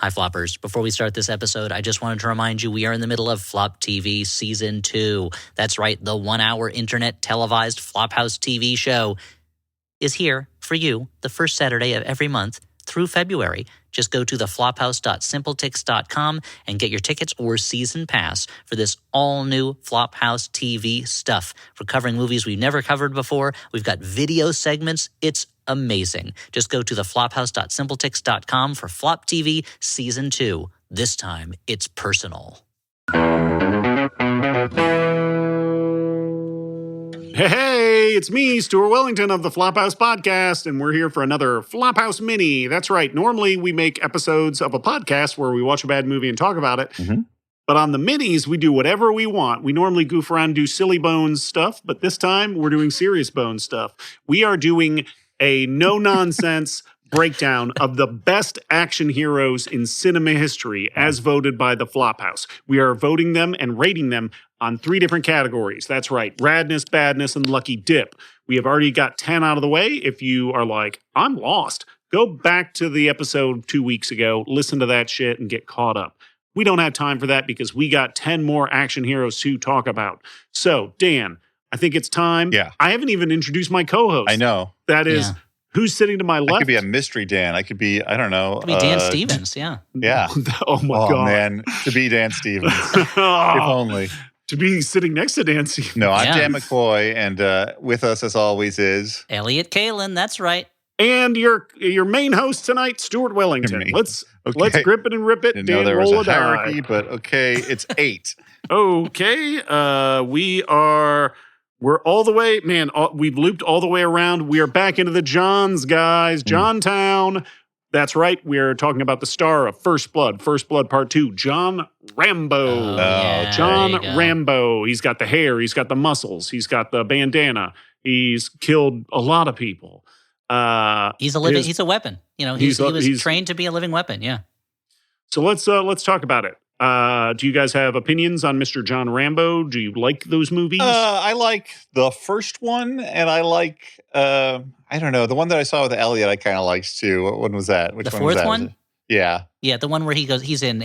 Hi, Floppers. Before we start this episode, I just wanted to remind you we are in the middle of Flop TV Season 2. That's right, the 1-hour internet televised Flophouse TV show is here for you the first Saturday of every month through February. Just go to theflophouse.simpletix.com and get your tickets or season pass for this all-new Flophouse TV stuff. We're covering movies we've never covered before. We've got video segments. It's amazing. Just go to theflophouse.simpletix.com for Flop TV Season 2. This time, it's personal. Hey, it's me, Stuart Wellington of the Flophouse Podcast, and we're here for another Flophouse Mini. That's right. Normally, we make episodes of a podcast where we watch a bad movie and talk about it. Mm-hmm. But on the minis, we do whatever we want. We normally goof around and do silly bones stuff, but this time we're doing serious bones stuff. We are doing a no-nonsense breakdown of the best action heroes in cinema history as voted by the Flophouse. We are voting them and rating them on 3 different categories. That's right, radness, badness, and lucky dip. We have already got 10 out of the way. If you are like, I'm lost, go back to the episode 2 weeks ago, listen to that shit, and get caught up. We don't have time for that because we got 10 more action heroes to talk about. So, Dan, I think it's time. Yeah. I haven't even introduced my co-host. I know. That is... Yeah. Who's sitting to my left? I could be a mystery Dan. I could be, I don't know. It could be Dan Stevens, yeah. Yeah. Oh, my God. Oh, man. To be Dan Stevens. If only. To be sitting next to Dan Stevens. No, I'm Dan McCoy, and with us, as always, is... Elliot Kalin, that's right. And your main host tonight, Stuart Wellington. Let's grip it and rip it. Didn't Dan, know there was roll a hierarchy, but okay, it's 8. Okay, we're all the way, man, we've looped all the way around. We are back into the Johns, guys. Johntown. That's right. We're talking about the star of First Blood Part 2, John Rambo. John Rambo. He's got the hair. He's got the muscles. He's got the bandana. He's killed a lot of people. He's a weapon. You know, he was trained to be a living weapon, yeah. So let's talk about it. Do you guys have opinions on Mr. John Rambo? Do you like those movies? I like the first one, and I like, I don't know, the one that I saw with Elliot I kind of liked too. What one was that? Which the one fourth was that? one? Yeah. Yeah, the one where he's in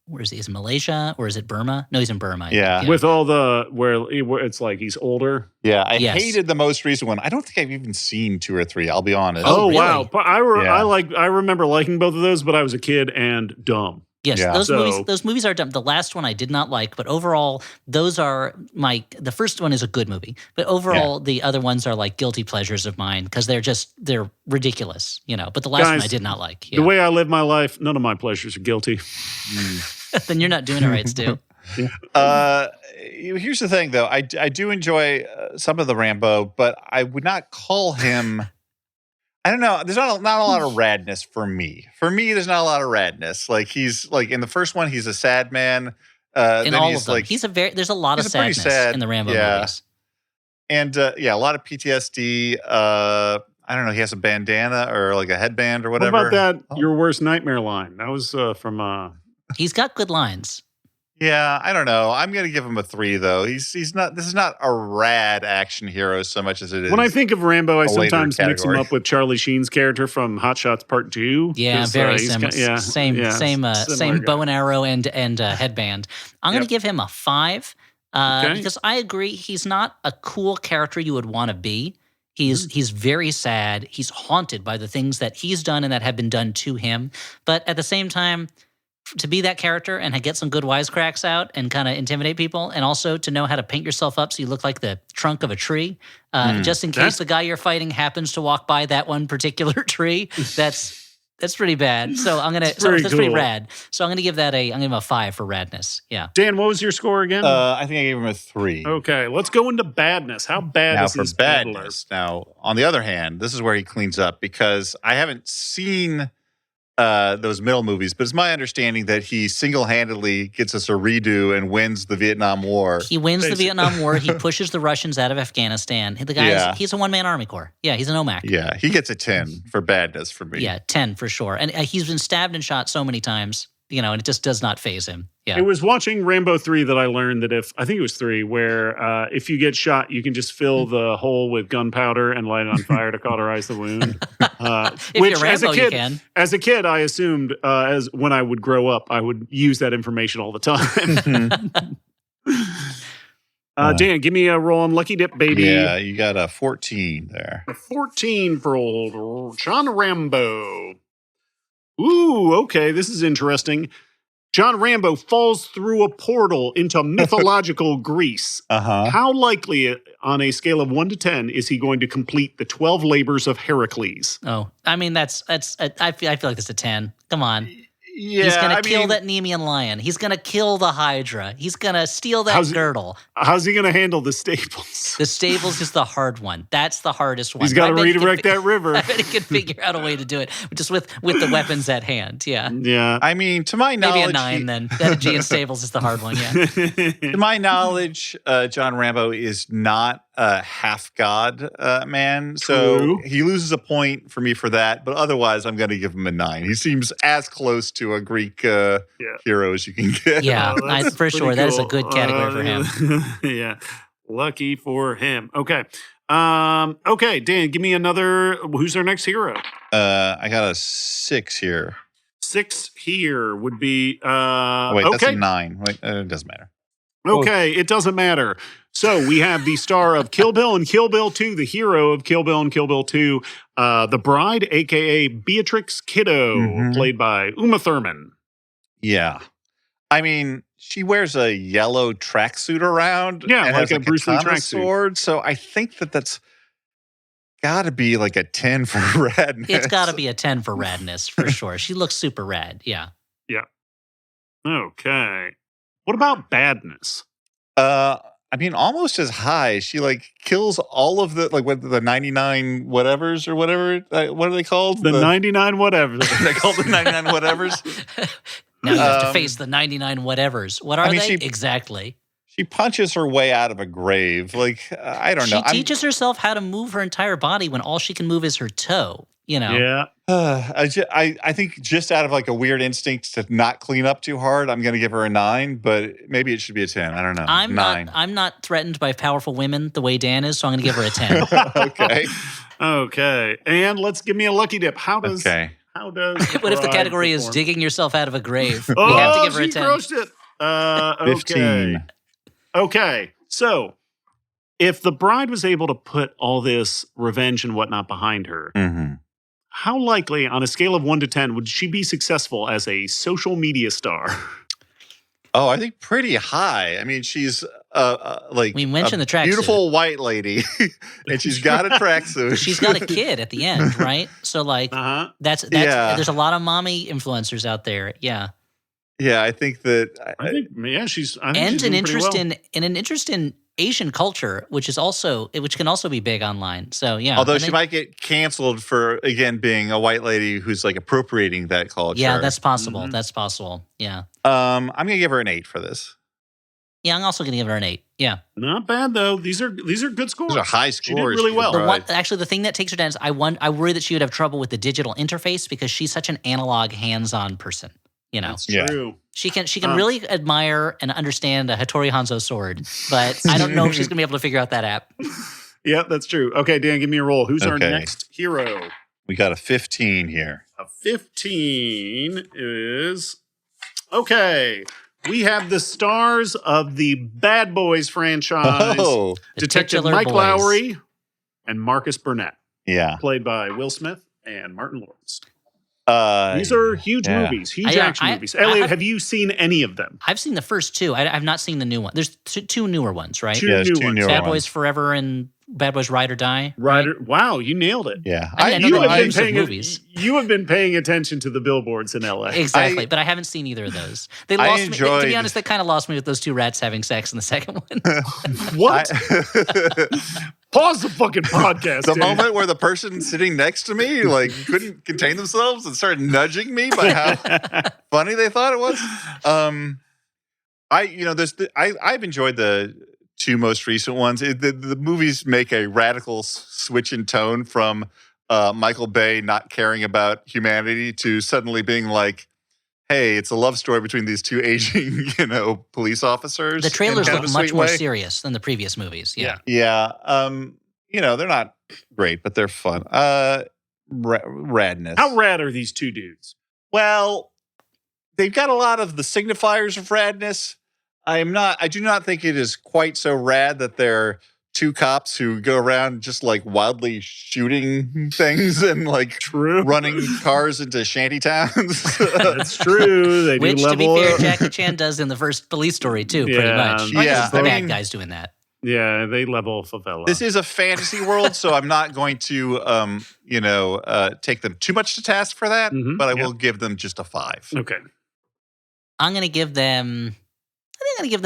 where is he? Is it Malaysia or is it Burma? No, he's in Burma. Yeah. With all where it's like he's older. Yeah, I hated the most recent one. I don't think I've even seen 2 or 3, I'll be honest. Oh, really? Wow. But I remember liking both of those, but I was a kid and dumb. Yes, those movies are dumb. The last one I did not like, but overall, those are the first one is a good movie, but overall, the other ones are like guilty pleasures of mine because they're ridiculous, you know. But the last one I did not like. Yeah. The way I live my life, none of my pleasures are guilty. Then you're not doing it right, Stu. Here's the thing, though. I do enjoy some of the Rambo, but I would not call him... I don't know. There's not a lot of radness for me. For me, there's not a lot of radness. Like he's like in the first one, he's a sad man. In all of them, there's a lot of sadness in the Rambo movies. And a lot of PTSD. I don't know. He has a bandana or like a headband or whatever. What about that? Your worst nightmare line. That was from. He's got good lines. Yeah, I don't know. I'm gonna give him a 3 though. He's not. This is not a rad action hero so much as it is. When I think of Rambo, I sometimes mix him up with Charlie Sheen's character from Hot Shots Part 2. Yeah, very similar. Same bow and arrow and headband. I'm gonna give him a 5 because I agree he's not a cool character you would want to be. He's very sad. He's haunted by the things that he's done and that have been done to him. But at the same time, to be that character and get some good wisecracks out and kind of intimidate people, and also to know how to paint yourself up so you look like the trunk of a tree, just in case the guy you're fighting happens to walk by that one particular tree. That's pretty bad. So that's pretty rad. So I'm gonna give him a 5 for radness. Yeah. Dan, what was your score again? I think I gave him a 3. Okay, let's go into badness. How bad is his badness? Now, on the other hand, this is where he cleans up because I haven't seen those middle movies, but it's my understanding that he single-handedly gets us a redo and wins the Vietnam War. He wins the Vietnam War. He pushes the Russians out of Afghanistan. The guy, he's a one-man army corps. Yeah, he's an OMAC. Yeah, he gets a 10 for badness for me. Yeah, 10 for sure. And he's been stabbed and shot so many times, you know, and it just does not faze him. Yeah. It was watching Rambo 3 that I learned that I think it was 3, where if you get shot, you can just fill the hole with gunpowder and light it on fire to cauterize the wound. If which, you're Rambo, you can. As a kid, I assumed as when I would grow up, I would use that information all the time. Dan, give me a roll on Lucky Dip, baby. Yeah, you got a 14 there. A 14 for old John Rambo. Ooh, okay, this is interesting. John Rambo falls through a portal into mythological Greece. How likely, on a scale of 1 to 10, is he going to complete the 12 labors of Heracles? Oh, I mean, I feel like that's a 10. Come on. Yeah, he's going to kill that Nemean lion. He's going to kill the Hydra. He's going to steal that girdle. How's he going to handle the stables? The stables is the hard one. That's the hardest one. He's got to redirect that river. I bet he can figure out a way to do it, just with the weapons at hand. Yeah. Yeah. I mean, to my knowledge... Maybe a 9 then. Energy and stables is the hard one, yeah. To my knowledge, John Rambo is not a half-god man. So True. He loses a point for me for that. But otherwise, I'm going to give him a 9. He seems as close to a Greek hero as you can get. Yeah, for sure. Cool. That is a good category for him. Yeah. Lucky for him. Okay. Okay, Dan, give me another. Who's our next hero? I got a 6 here. 6 here would be... Wait, that's a 9. Wait, it doesn't matter. Okay, it doesn't matter. So we have the star of Kill Bill and Kill Bill 2, the hero of Kill Bill and Kill Bill 2, the bride, a.k.a. Beatrix Kiddo, played by Uma Thurman. Yeah. I mean, she wears a yellow tracksuit around. Yeah, and like has a Bruce Lee tracksuit. Sword, so I think that's got to be like a 10 for radness. It's got to be a 10 for radness, for sure. She looks super rad, yeah. Yeah. Okay. What about badness? I mean, almost as high. She kills all of the the 99 whatevers or whatever. What are they called? The 99 whatevers. They called the 99 whatevers. Now you have to face the 99 whatevers. What are they exactly? She punches her way out of a grave. I don't know. She teaches herself how to move her entire body when all she can move is her toe. You know. Yeah. I think just out of a weird instinct to not clean up too hard, I'm going to give her a 9, but maybe it should be a 10. I don't know. I'm not threatened by powerful women the way Dan is, so I'm going to give her a 10. Okay. Okay. And let's give me a lucky dip. How does what if the category is digging yourself out of a grave? Oh, we have to give her a 10. She crushed it. Okay. 15. Okay. So if the bride was able to put all this revenge and whatnot behind her, how likely, on a scale of 1 to 10, would she be successful as a social media star? Oh, I think pretty high. I mean, she's we mentioned the tracksuit. Beautiful white lady, and she's got a tracksuit. She's got a kid at the end, right? So that's there's a lot of mommy influencers out there. Yeah. Yeah, I think that. I think she's an interest in Asian culture, which can also be big online. So yeah, although she might get canceled for again being a white lady who's appropriating that culture. Yeah, that's possible. That's possible. Yeah. I'm gonna give her an 8 for this. Yeah, I'm also gonna give her an 8. Yeah. Not bad though. These are good scores. These are high scores. She did really well. Actually, the thing that takes her down is I worry that she would have trouble with the digital interface because she's such an analog, hands-on person. You know, that's true. She can really admire and understand a Hattori Hanzo sword, but I don't know if she's gonna be able to figure out that app. Yeah, that's true. Okay, Dan, give me a roll. Who's our next hero? We got a 15 here. A 15 is okay. We have the stars of the Bad Boys franchise, Detective Mike Lowry and Marcus Burnett. Yeah, played by Will Smith and Martin Lawrence. These are huge movies, huge action movies. Elliot, have you seen any of them? I've seen the first 2. I've not seen the new one. There's two newer ones, right? Two new ones. Bad Boys Forever and Bad Boys Ride or Die. Right? Wow, you nailed it. Yeah. I know the names of movies. You have been paying attention to the billboards in LA. Exactly, but I haven't seen either of those. They lost me. To be honest, they kind of lost me with those 2 rats having sex in the second one. What? Pause the fucking podcast. The moment where the person sitting next to me couldn't contain themselves and started nudging me by how funny they thought it was. I've enjoyed the 2 most recent ones. The movies make a radical switch in tone from Michael Bay not caring about humanity to suddenly being like, hey, it's a love story between these two aging, police officers. The trailers look much more serious than the previous movies. Yeah. Yeah. They're not great, but they're fun. Radness. How rad are these two dudes? Well, they've got a lot of the signifiers of radness. I do not think it is quite so rad that they're two cops who go around just like wildly shooting things and like running cars into shanty towns. That's true. They Which, do to be fair, Jackie Chan does in the first Police Story too, pretty much. Yeah, the bad guys doing that. Yeah, they level favela. This is a fantasy world, so I'm not going to, take them too much to task for that, but I will give them just a 5. Okay. I'm going to give them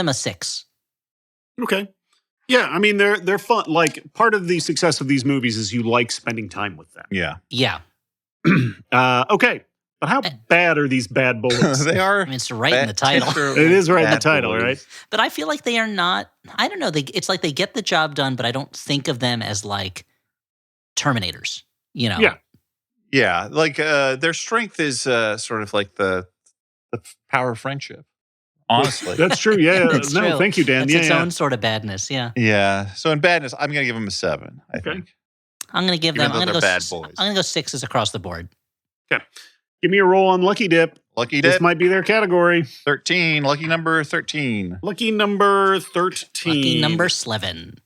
a 6. Okay. Yeah, I mean, they're fun. Like, part of the success of these movies is you like spending time with them. Yeah. Yeah. Okay. But how bad are these bad boys? They are. I mean, it's right in the title. It is right in the title, boys. right? But I feel like they are not, I don't know, it's like they get the job done, but I don't think of them as like Terminators, Yeah. Yeah, like their strength is sort of like the power of friendship. Honestly. That's true, yeah. That's true. Thank you, Dan. That's its own sort of badness, yeah. Yeah, so in badness, I'm going to give them a 7, I think. I'm going to give them, I'm going to go bad boys. I'm going to go 6s across the board. Okay. Give me a roll on Lucky Dip. Lucky Dip. This might be their category. 13. Lucky number 13. Lucky number 13. Lucky number 11.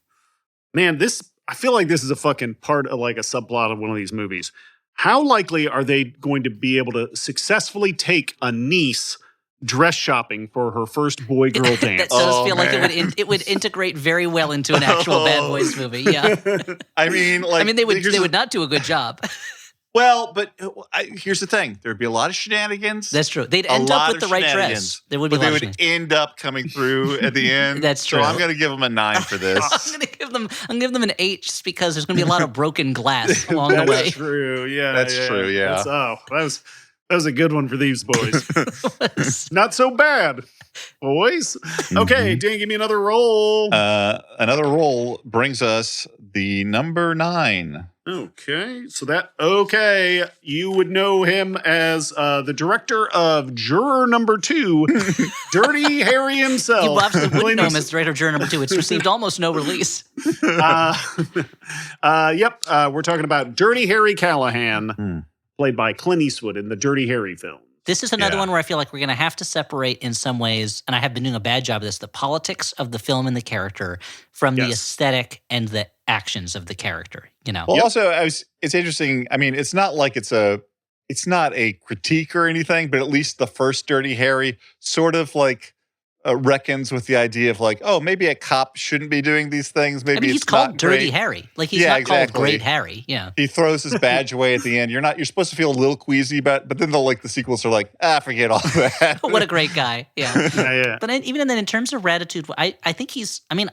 Man, I feel like this is a fucking part of like a subplot of one of these movies. How likely are they going to be able to successfully take a niece dress shopping for her first boy-girl dance? That does feel like it would integrate very well into an actual Bad Boys movie. Yeah. I mean, they would not do a good job. Well, but here's the thing. There'd be a lot of shenanigans. That's true. They'd end up with the right dress. There would be but they would end up coming through at the end. That's true. So I'm going to give them a 9 for this. I'm going to give them an 8 just because there's going to be a lot of broken glass along the way. That's true. Yeah. That's true. Yeah. That was a good one for these boys. Not so bad, boys. Okay, Dan, give me another roll. Another roll brings us the number 9. Okay, you would know him as the director of Juror Number 2, Dirty Harry himself. You absolutely wouldn't know him as director of Juror Number 2. It's received almost no release. We're talking about Dirty Harry Callahan, played by Clint Eastwood in the Dirty Harry film. This is another one where I feel like we're going to have to separate in some ways, and I have been doing a bad job of this, the politics of the film and the character from the aesthetic and the actions of the character, Well, also, it's interesting. I mean, it's not like it's not a critique or anything, but at least the first Dirty Harry sort of like reckons with the idea of like, oh, maybe a cop shouldn't be doing these things. Maybe he's it's called not Dirty great. Harry. Like he's not called Great Harry. Yeah. He throws his badge away at the end. You're supposed to feel a little queasy about, but then the sequels are like, forget all that. What a great guy. Yeah. Yeah. But even then, in terms of Ratitude, I think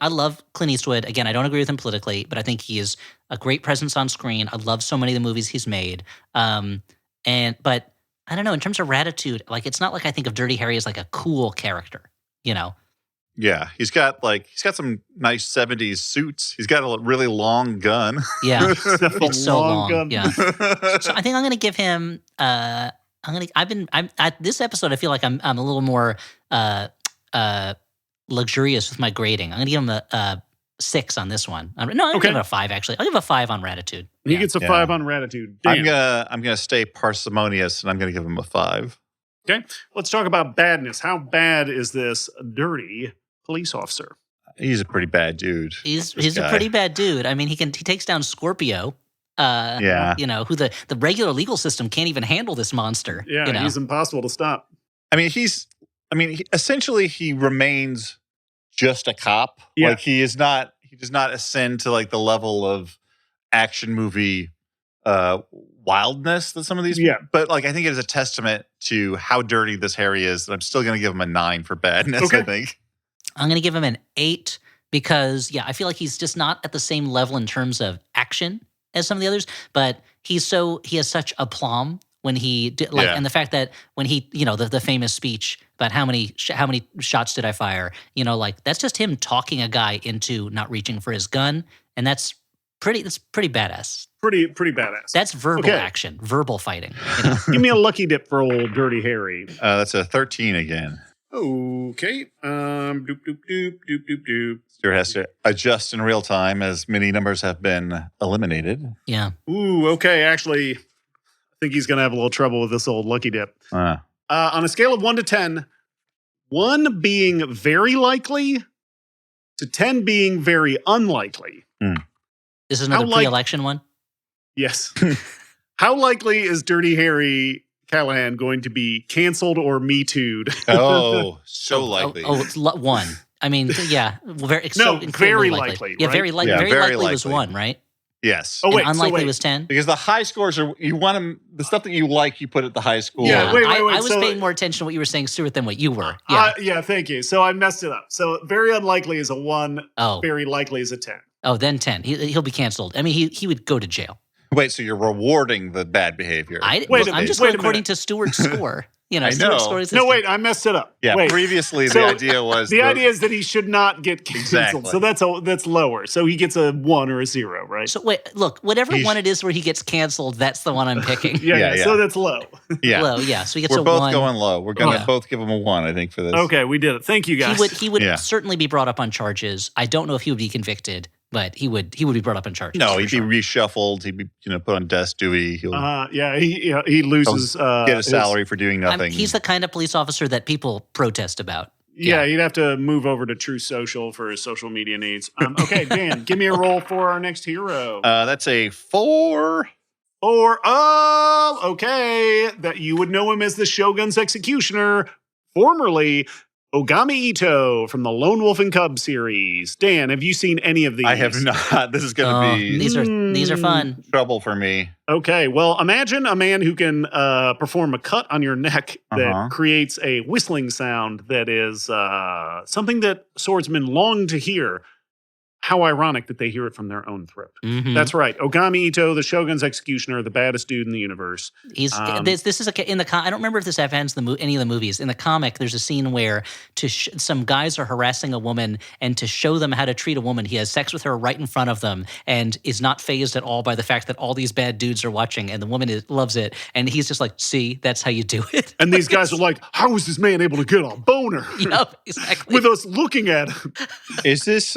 I love Clint Eastwood. Again, I don't agree with him politically, but I think he is a great presence on screen. I love so many of the movies he's made. But I don't know, in terms of Ratitude, like it's not like I think of Dirty Harry as like a cool character, Yeah, he's got some nice 70s suits. He's got a really long gun. Yeah, it's so long. Gun. Yeah, so I think I'm going to give him. This episode, I feel like I'm a little more luxurious with my grading. I'm going to give him a 6 on this one. I'm going to give it a 5. Actually, I'll give a 5 on Ratitude. He gets a 5 on Ratitude. I'm gonna stay parsimonious, and I'm going to give him a 5. Okay, let's talk about badness. How bad is this dirty police officer? He's a pretty bad dude. He's a pretty bad dude. I mean, he takes down Scorpio. Who the regular legal system can't even handle this monster. Yeah, he's impossible to stop. I mean, essentially he remains just a cop. Yeah. Like he does not ascend to like the level of action movie wildness that some of these but like I think it is a testament to how dirty this Harry is that I'm still going to give him a 9 for badness. I think I'm going to give him an 8 because I feel like he's just not at the same level in terms of action as some of the others, but he has such aplomb when he and the fact that when he the famous speech about how many shots did I fire, like that's just him talking a guy into not reaching for his gun, and that's That's pretty badass. Pretty badass. That's verbal action, verbal fighting. Give me a lucky dip for old Dirty Harry. That's a 13 again. Okay. Doop, doop, doop, doop, doop, doop. Stuart has to adjust in real time as many numbers have been eliminated. Yeah. Ooh, okay. Actually, I think he's going to have a little trouble with this old lucky dip. On a scale of 1 to 10, 1 being very likely to 10 being very unlikely. This is another pre-election one? Yes. How likely is Dirty Harry Callahan going to be canceled or Me Too'd? Oh, so likely. It's 1. I mean, yeah. Very likely. Yeah, right? very likely was 1, right? Yes. Oh, wait. And unlikely was 10? Because the high scores are, you want them, the stuff that you like, you put at the high score. Yeah, wait. I was paying more attention to what you were saying, Stuart, than what you were. Yeah, thank you. So I messed it up. So very unlikely is a 1. Very likely is a 10. Oh, then 10. He'll be canceled. I mean, he would go to jail. Wait, so you're rewarding the bad behavior? I'm just going according to Stuart's score. Stuart's score is wait, I messed it up. Yeah, previously the idea was... The idea is that he should not get canceled. Exactly. So that's lower. So he gets a 1 or a 0, right? So wait, look, whatever one it is where he gets canceled, that's the one I'm picking. Yeah. So that's low. Yeah. Low, yeah. So he gets We're a both 1. going low. We're going to both give him a 1, I think, for this. Okay, we did it. Thank you, guys. He would certainly be brought up on charges. I don't know if he would be convicted, but he would be brought up on charges. No, he'd be reshuffled. He'd be put on desk duty. He loses get a salary for doing nothing. He's the kind of police officer that people protest about. Yeah, he'd have to move over to True Social for his social media needs. Okay, Dan, give me a roll for our next hero. That's a 4. Okay. That you would know him as the Shogun's executioner, formerly Ogami Ito from the Lone Wolf and Cub series. Dan, have you seen any of these? I have not. This is going to be... These are fun. Trouble for me. Okay, well, imagine a man who can perform a cut on your neck that creates a whistling sound that is something that swordsmen long to hear. How ironic that they hear it from their own throat. Mm-hmm. That's right. Ogami Ito, the Shogun's executioner, the baddest dude in the universe. This is in the I don't remember if this happens in any of the movies. In the comic, there's a scene where some guys are harassing a woman, and to show them how to treat a woman, he has sex with her right in front of them, and is not fazed at all by the fact that all these bad dudes are watching, and the woman loves it, and he's just like, "See, that's how you do it." And these guys are like, "How is this man able to get a boner?" Yep, exactly. With us looking at him. Is this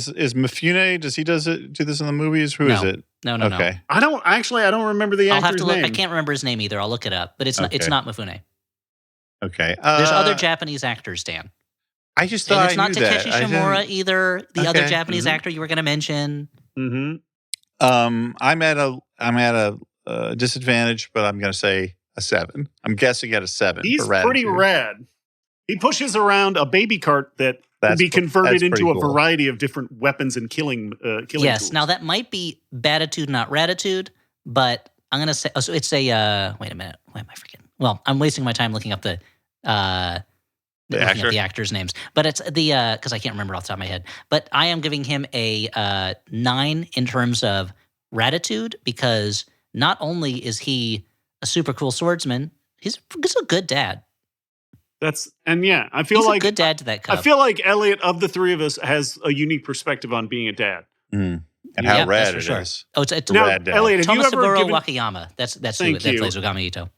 is Mifune? Does he do this in the movies? Who is it? No. Okay. I don't remember the actor's name. I'll have to look. I can't remember his name either. I'll look it up, but it's not Mifune. Okay. There's other Japanese actors, Dan. I just thought and it's not Takeshi Shimura either. The other Japanese actor you were going to mention. Mm-hmm. I'm at a disadvantage, but I'm going to say a 7. I'm guessing at a 7. He's pretty rad. He pushes around a baby cart that can be converted into a variety of different weapons and killing yes, tools. Now that might be Batitude, not Ratitude, but I'm going to say, so it's a, wait a minute, why am I forgetting? Well, I'm wasting my time looking up the actors' names, but it's because I can't remember off the top of my head, but I am giving him a 9 in terms of Ratitude, because not only is he a super cool swordsman, he's a good dad. I feel he's like a good dad to that cub. I feel like Elliot, of the three of us, has a unique perspective on being a dad. Mm. And how rad it is. Oh, it's now, rad dad. Elliot, have you ever Tomasaburo Wakayama. That's who that plays Ogami Ito.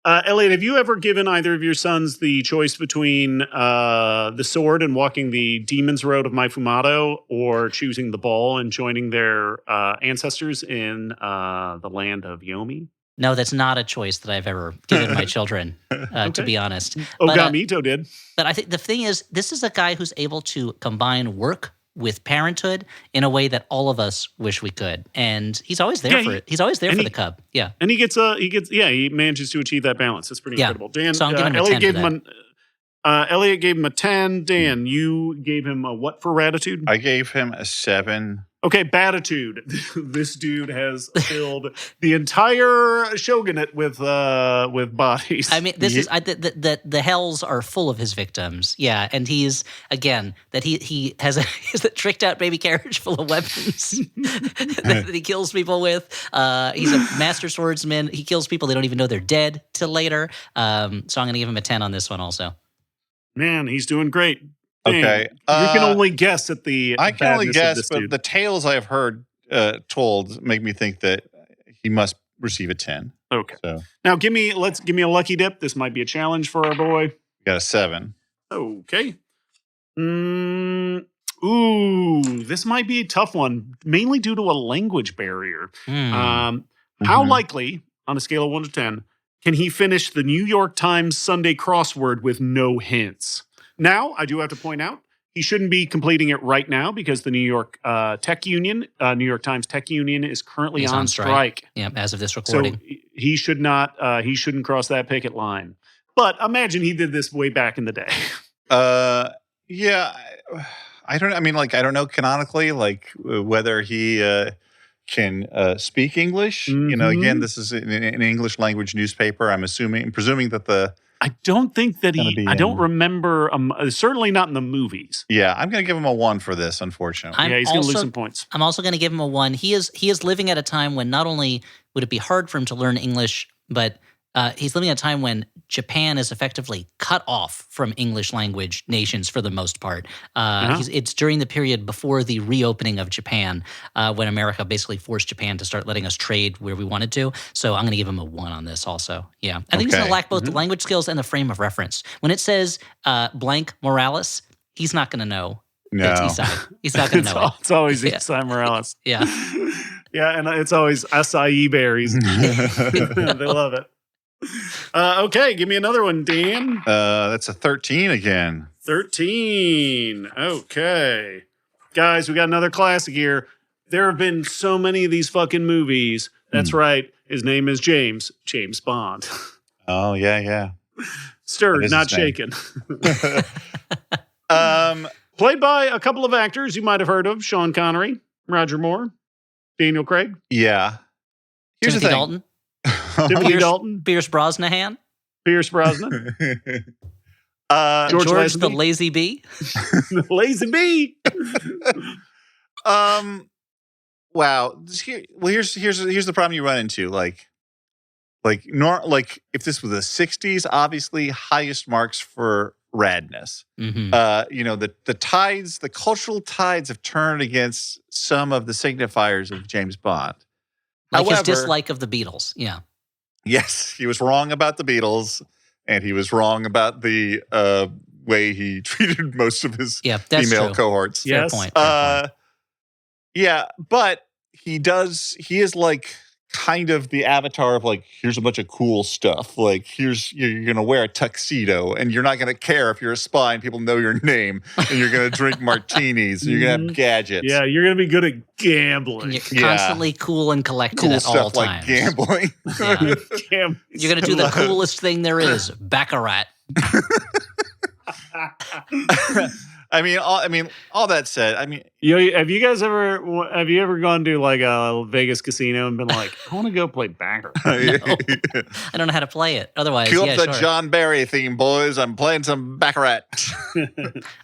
Elliot, have you ever given either of your sons the choice between the sword and walking the demon's road of Maifumato, or choosing the ball and joining their ancestors in the land of Yomi? No, that's not a choice that I've ever given my children, to be honest. Ogami Ito did. But I think the thing is, this is a guy who's able to combine work with parenthood in a way that all of us wish we could, and he's always there for it. He's always there for the cub. Yeah, and he manages to achieve that balance. It's pretty incredible. Dan, so I'm giving him Elliot Elliot gave him a 10. Dan, you gave him a what for Ratitude? I gave him a 7. Okay, Batitude. This dude has filled the entire shogunate with bodies. I mean, this is the hells are full of his victims. Yeah, and he's again that he has a tricked out baby carriage full of weapons that he kills people with. He's a master swordsman. He kills people they don't even know they're dead till later. So I'm going to give him a 10 on this one also. Man, he's doing great. Okay, you can only guess at the. I can only guess, but the tales I've heard told make me think that he must receive a 10. Okay. So now give me a lucky dip. This might be a challenge for our boy. Got a 7. Okay. This might be a tough one, mainly due to a language barrier. How likely, on a scale of 1 to 10, can he finish the New York Times Sunday crossword with no hints? Now, I do have to point out, he shouldn't be completing it right now because the New York Tech Union, New York Times Tech Union, is currently on strike. Yeah, as of this recording. So he should not. He shouldn't cross that picket line. But imagine he did this way back in the day. Yeah, I don't. I mean, like, I don't know canonically, like whether he can speak English. You know, again, this is an English language newspaper. I'm presuming that I don't think that I don't remember. Certainly not in the movies. Yeah, I'm going to give him a 1 for this. Unfortunately, he's going to lose some points. I'm also going to give him a 1. He is living at a time when not only would it be hard for him to learn English, but he's living at a time when Japan is effectively cut off from English language nations for the most part. It's during the period before the reopening of Japan when America basically forced Japan to start letting us trade where we wanted to. So I'm going to give him a 1 on this also. Yeah. I think he's going to lack both the language skills and the frame of reference. When it says blank Morales, he's not going to know. No. It's Isai. He's not going to know it. It's always Isai Morales. Yeah. Yeah, and it's always acai berries. They love it. Okay, give me another one, Dan. That's a 13 again. 13. Okay. Guys, we got another classic here. There have been so many of these fucking movies. That's right. His name is James Bond. Oh, yeah. Stirred, not shaken. Played by a couple of actors you might have heard of. Sean Connery, Roger Moore, Daniel Craig. Yeah. Here's Timothy the thing. Dalton. Timothy Dalton. Pierce Brosnan. Pierce Brosnan. George the Lazy Bee. The Lazy Bee. Wow. Here's the problem you run into. Like if this was the 60s, obviously highest marks for radness. You know, the cultural tides have turned against some of the signifiers of James Bond. Like his dislike of the Beatles, yeah. Yes, he was wrong about the Beatles, and he was wrong about the way he treated most of his female cohorts. Fair point. Yeah, but he is like kind of the avatar of like, here's a bunch of cool stuff. Like, you're going to wear a tuxedo, and you're not going to care if you're a spy and people know your name, and you're going to drink martinis, and you're going to have gadgets. Yeah, you're going to be good at gambling. And you're constantly cool and collected at all times. Like gambling. Yeah. You're going to do the coolest thing there is, Baccarat. I mean, all that said, I mean, have you ever gone to like a Vegas casino and been like, I want to go play Baccarat? No. I don't know how to play it. Otherwise, cue up the John Barry theme, boys. I'm playing some Baccarat.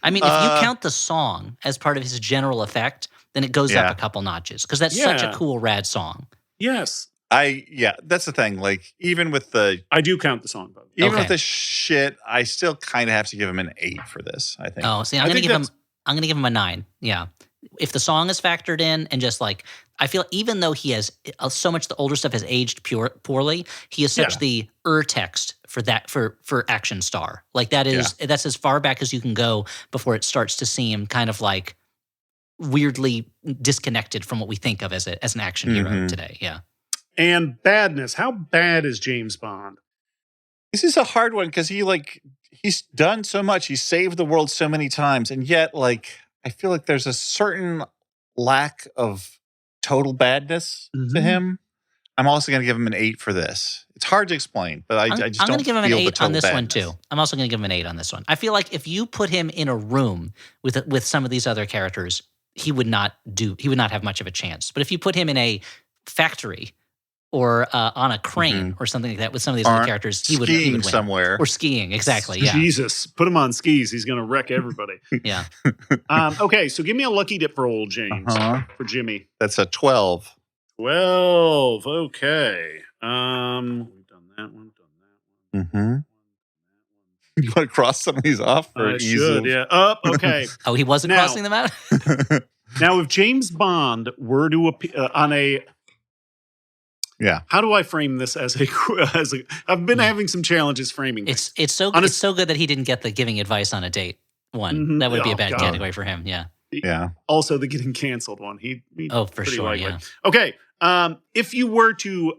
I mean, if you count the song as part of his general effect, then it goes up a couple notches because that's such a cool, rad song. Yes. That's the thing. Like, even with I do count the song, though. Even with the shit, I still kind of have to give him an 8 for this, I think. Oh, see, I'm going to give him a 9. Yeah. If the song is factored in and just like, I feel even though he has so much, the older stuff has aged poorly, he is such the text for that, for action star. Like that's as far back as you can go before it starts to seem kind of like weirdly disconnected from what we think of as an action hero today. Yeah. And badness. How bad is James Bond? This is a hard one because he's done so much. He's saved the world so many times. And yet, like, I feel like there's a certain lack of total badness to him. I'm also going to give him an 8 for this. It's hard to explain, but I just don't feel the total badness. I'm going to give him an 8 on this one, too. I'm also going to give him an 8 on this one. I feel like if you put him in a room with some of these other characters, he would not have much of a chance. But if you put him in a factory or on a crane or something like that with some of these other characters, he would win. Somewhere. Or skiing, exactly, yeah. Jesus, put him on skis. He's going to wreck everybody. Yeah. Okay, so give me a lucky dip for old James, for Jimmy. That's a 12. 12, okay. We've done that one, You want to cross some of these off? I should, yeah. Okay. Oh, he wasn't crossing them out? Now, if James Bond were to appear on a... Yeah. How do I frame this as a I've been having some challenges framing It's so good that he didn't get the giving advice on a date one. Mm-hmm. That would be a bad category for him. Yeah. Yeah. Also, the getting canceled one. He for sure. Likely. Yeah. Okay. If you were to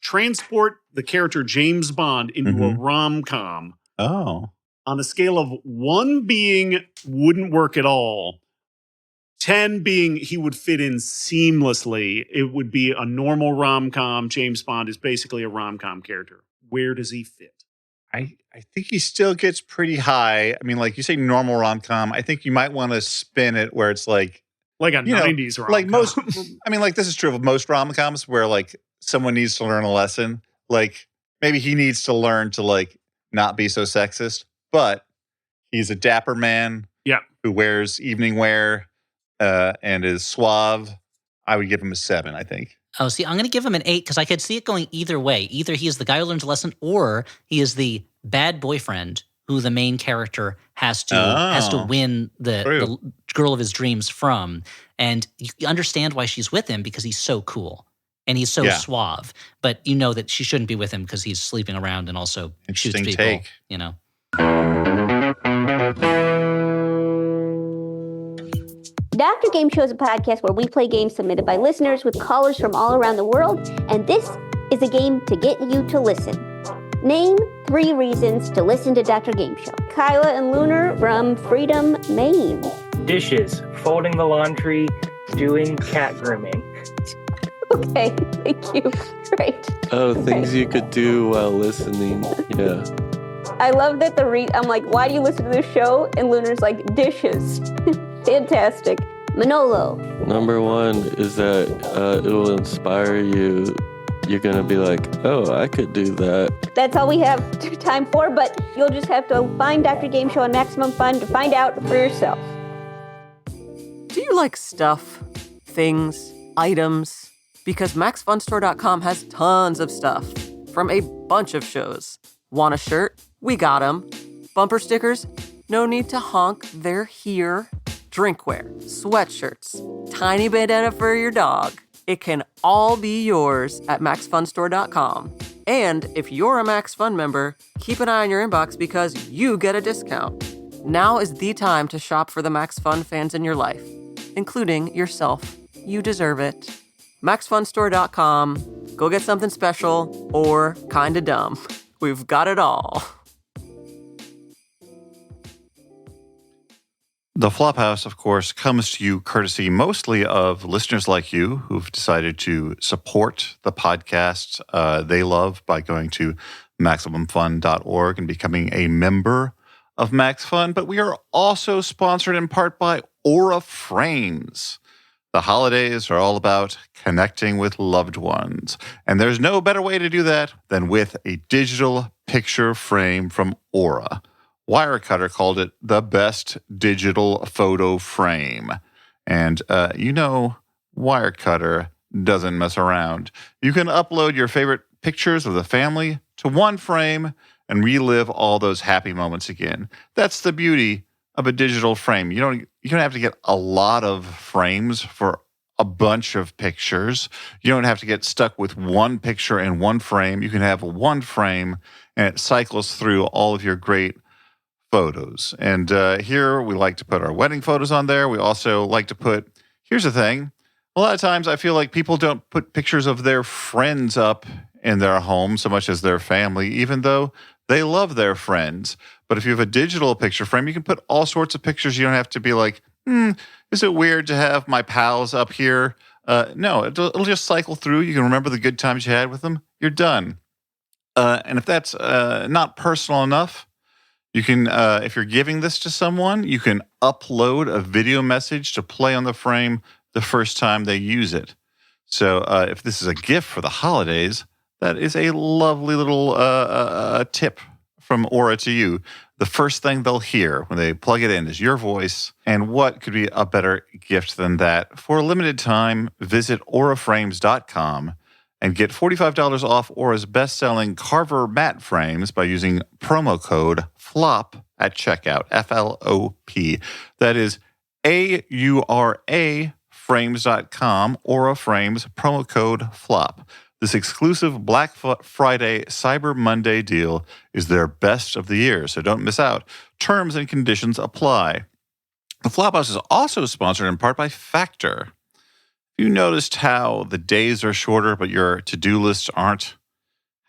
transport the character James Bond into a rom-com, on a scale of 1 being wouldn't work at all, 10 being he would fit in seamlessly, it would be a normal rom-com. James Bond is basically a rom-com character. Where does he fit? I think he still gets pretty high. I mean, like you say, normal rom-com. I think you might want to spin it where it's like a 90s rom-com. Like most, I mean, like this is true of most rom-coms where like someone needs to learn a lesson. Like maybe he needs to learn to like not be so sexist, but he's a dapper man who wears evening wear and is suave. I would give him a 7, I think. Oh, see, I'm going to give him an 8 because I could see it going either way. Either he is the guy who learns a lesson, or he is the bad boyfriend who the main character has to win the girl of his dreams from. And you understand why she's with him because he's so cool and he's so suave. But you know that she shouldn't be with him because he's sleeping around and also shoots people. Take. You know. Dr. Game Show is a podcast where we play games submitted by listeners with callers from all around the world, and this is a game to get you to listen. Name 3 reasons to listen to Dr. Game Show. Kyla and Lunar from Freedom, Maine. Dishes, folding the laundry, doing cat grooming. Okay, thank you. Great. Oh, things you could do while listening. Yeah. I love that I'm like, why do you listen to this show? And Lunar's like, dishes. Fantastic. Manolo. Number 1 is that it will inspire you. You're going to be like, oh, I could do that. That's all we have time for, but you'll just have to find Dr. Game Show on Maximum Fun to find out for yourself. Do you like stuff, things, items? Because MaxFunStore.com has tons of stuff from a bunch of shows. Want a shirt? We got them. Bumper stickers? No need to honk, they're here. Drinkware, sweatshirts, tiny bandana for your dog. It can all be yours at MaxFunStore.com. And if you're a Max Fun member, keep an eye on your inbox because you get a discount. Now is the time to shop for the Max Fun fans in your life, including yourself. You deserve it. MaxFunStore.com. Go get something special or kinda dumb. We've got it all. The Flophouse, of course, comes to you courtesy mostly of listeners like you who've decided to support the podcast they love by going to MaximumFun.org and becoming a member of Max Fun. But we are also sponsored in part by Aura Frames. The holidays are all about connecting with loved ones. And there's no better way to do that than with a digital picture frame from Aura. Wirecutter called it the best digital photo frame. And Wirecutter doesn't mess around. You can upload your favorite pictures of the family to one frame and relive all those happy moments again. That's the beauty of a digital frame. You don't have to get a lot of frames for a bunch of pictures. You don't have to get stuck with one picture in one frame. You can have one frame and it cycles through all of your great photos. And here we like to put our wedding photos on there. We also like to put, here's the thing, a lot of times I feel like people don't put pictures of their friends up in their home so much as their family, even though they love their friends. But if you have a digital picture frame, you can put all sorts of pictures. You don't have to be like, is it weird to have my pals up here? No, it'll just cycle through. You can remember the good times you had with them. You're done. And if that's not personal enough, you can, if you're giving this to someone, you can upload a video message to play on the frame the first time they use it. So if this is a gift for the holidays, that is a lovely little tip from Aura to you. The first thing they'll hear when they plug it in is your voice. And what could be a better gift than that? For a limited time, visit auraframes.com and get $45 off Aura's best-selling Carver matte frames by using promo code FLOP at checkout, FLOP. That is AURAFrames.com or a Frames promo code FLOP. This exclusive Black Friday Cyber Monday deal is their best of the year, so don't miss out. Terms and conditions apply. The Flophouse is also sponsored in part by Factor. You noticed how the days are shorter, but your to-do lists aren't?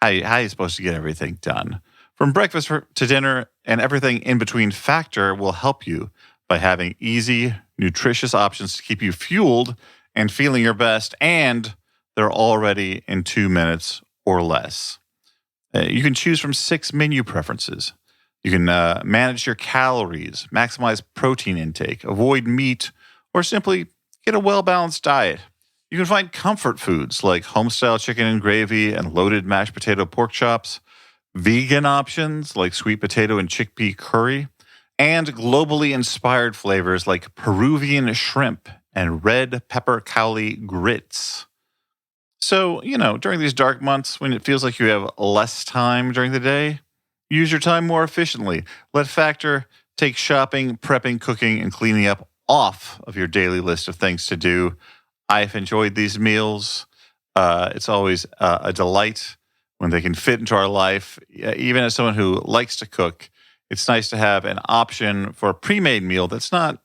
How are you supposed to get everything done? From breakfast to dinner and everything in between, Factor will help you by having easy, nutritious options to keep you fueled and feeling your best, and they're all ready in 2 minutes or less. You can choose from 6 menu preferences. You can manage your calories, maximize protein intake, avoid meat, or simply get a well-balanced diet. You can find comfort foods like home-style chicken and gravy and loaded mashed potato pork chops, vegan options like sweet potato and chickpea curry, and globally inspired flavors like Peruvian shrimp and red pepper cauli grits. So, during these dark months when it feels like you have less time during the day, use your time more efficiently. Let Factor take shopping, prepping, cooking, and cleaning up off of your daily list of things to do. I've enjoyed these meals. It's always a delight when they can fit into our life. Even as someone who likes to cook, it's nice to have an option for a pre-made meal that's not,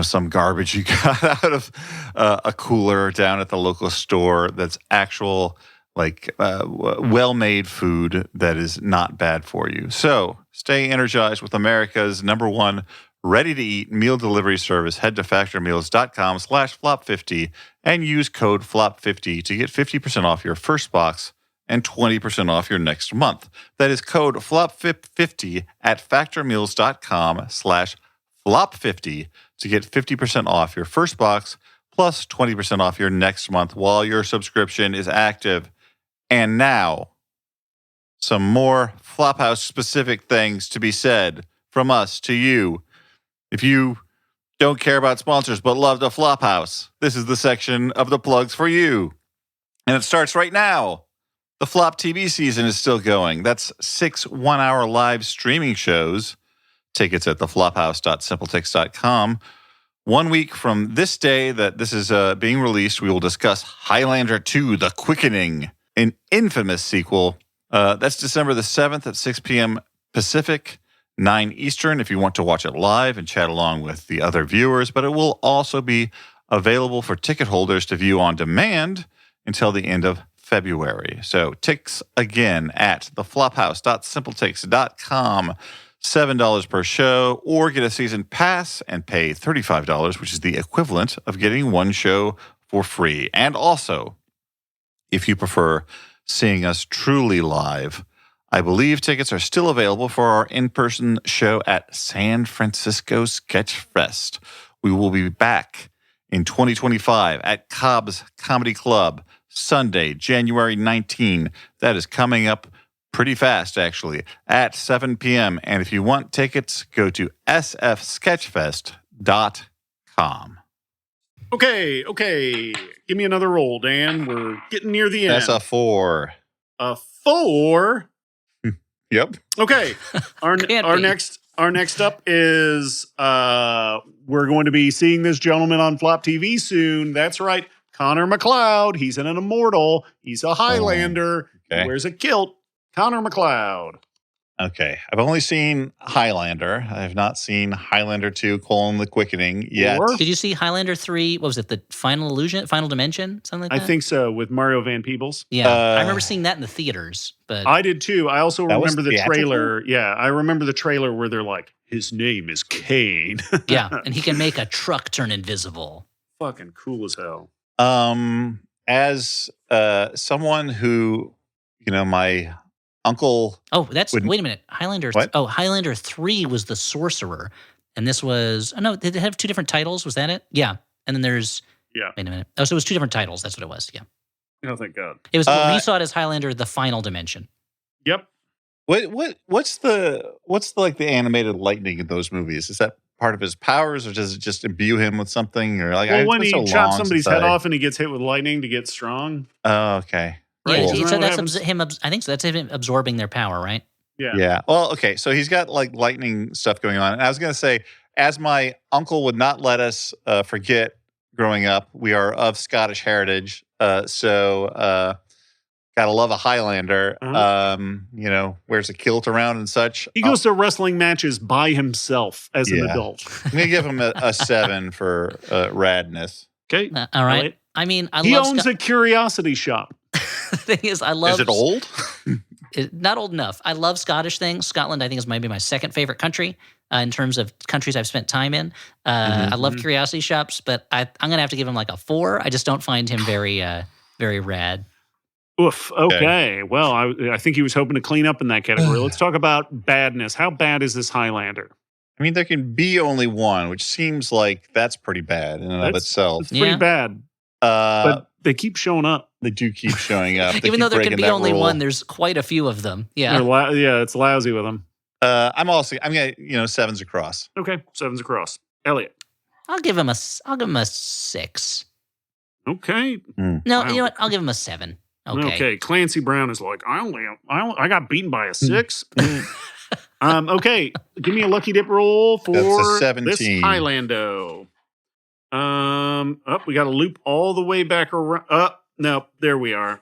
some garbage you got out of a cooler down at the local store. That's actual, well-made food that is not bad for you. So stay energized with America's #1 ready-to-eat meal delivery service. Head to factormeals.com/flop50 and use code FLOP50 to get 50% off your first box and 20% off your next month. That is code FLOP50 at factormeals.com/flop50 to get 50% off your first box plus 20% off your next month while your subscription is active. And now, some more Flophouse-specific things to be said from us to you. If you don't care about sponsors but love the Flophouse, this is the section of the plugs for you. And it starts right now. The Flop TV season is still going. That's 6 one-hour live streaming shows. Tickets at theflophouse.simpletix.com. 1 week from this day that this is being released, we will discuss Highlander 2, The Quickening, an infamous sequel. That's December the 7th at 6 p.m. Pacific, 9 Eastern, if you want to watch it live and chat along with the other viewers. But it will also be available for ticket holders to view on demand until the end of February. So ticks again at theflophouse.simpletix.com. $7 per show, or get a season pass and pay $35, which is the equivalent of getting one show for free. And also, if you prefer seeing us truly live, I believe tickets are still available for our in-person show at San Francisco Sketch Fest. We will be back in 2025 at Cobb's Comedy Club, Sunday, January 19. That is coming up pretty fast, actually, at 7 p.m. And if you want tickets, go to sfsketchfest.com. Okay. Give me another roll, Dan. We're getting near the end. That's a 4. A 4? Yep. Okay. Our next up is we're going to be seeing this gentleman on Flop TV soon. That's right. Connor McLeod. He's an immortal. He's a Highlander. Okay. He wears a kilt. Connor McLeod. Okay. I've only seen Highlander. I have not seen Highlander 2, The Quickening yet. Did you see Highlander 3? What was it? The Final Illusion? Final Dimension? Something like that? I think so, with Mario Van Peebles. Yeah. I remember seeing that in the theaters. But I did too. I also remember the trailer. Yeah. I remember the trailer where they're like, his name is Kane. Yeah. And he can make a truck turn invisible. Fucking cool as hell. As someone who, my uncle. Oh, wait a minute. Highlander. What? Oh, Highlander 3 was the sorcerer, and this was. Oh no, did they have 2 different titles? Was that it? Yeah. And then there's. Yeah. Wait a minute. Oh, so it was 2 different titles. That's what it was. Yeah. Oh, thank God. It was. We saw it as Highlander: The Final Dimension. Yep. What's the animated lightning in those movies? Is that part of his powers, or does it just imbue him with something? Or when he chops somebody's head off and he gets hit with lightning to get strong. Oh, okay. Yeah, cool. so that's him. I think so. That's him absorbing their power, right? Yeah. Yeah. Well, okay. So he's got lightning stuff going on. And I was going to say, as my uncle would not let us forget growing up, we are of Scottish heritage. So gotta love a Highlander. Wears a kilt around and such. He goes to wrestling matches by himself as an adult. I'm going to give him a 7 for radness. Okay. All right. I mean, he owns a curiosity shop. The thing is, I love... Is it old? Not old enough. I love Scottish things. Scotland, I think, is maybe my second favorite country in terms of countries I've spent time in. I love curiosity shops, but I'm going to have to give him like a 4. I just don't find him very, very rad. Oof. Okay. Well, I think he was hoping to clean up in that category. Let's talk about badness. How bad is this Highlander? I mean, there can be only one, which seems like that's pretty bad in and of itself. It's pretty bad. But they keep showing up. They do keep showing up. Even though there can be only one, there's quite a few of them. Yeah. It's lousy with them. I'm going to, 7s across. Okay. 7s across. Elliot. I'll give him a 6. Okay. No, wow. You know what? I'll give him a 7. Okay. Clancy Brown is like, I got beaten by a 6. Okay. Give me a lucky dip roll for this Highlando. We got to loop all the way back around. No, there we are.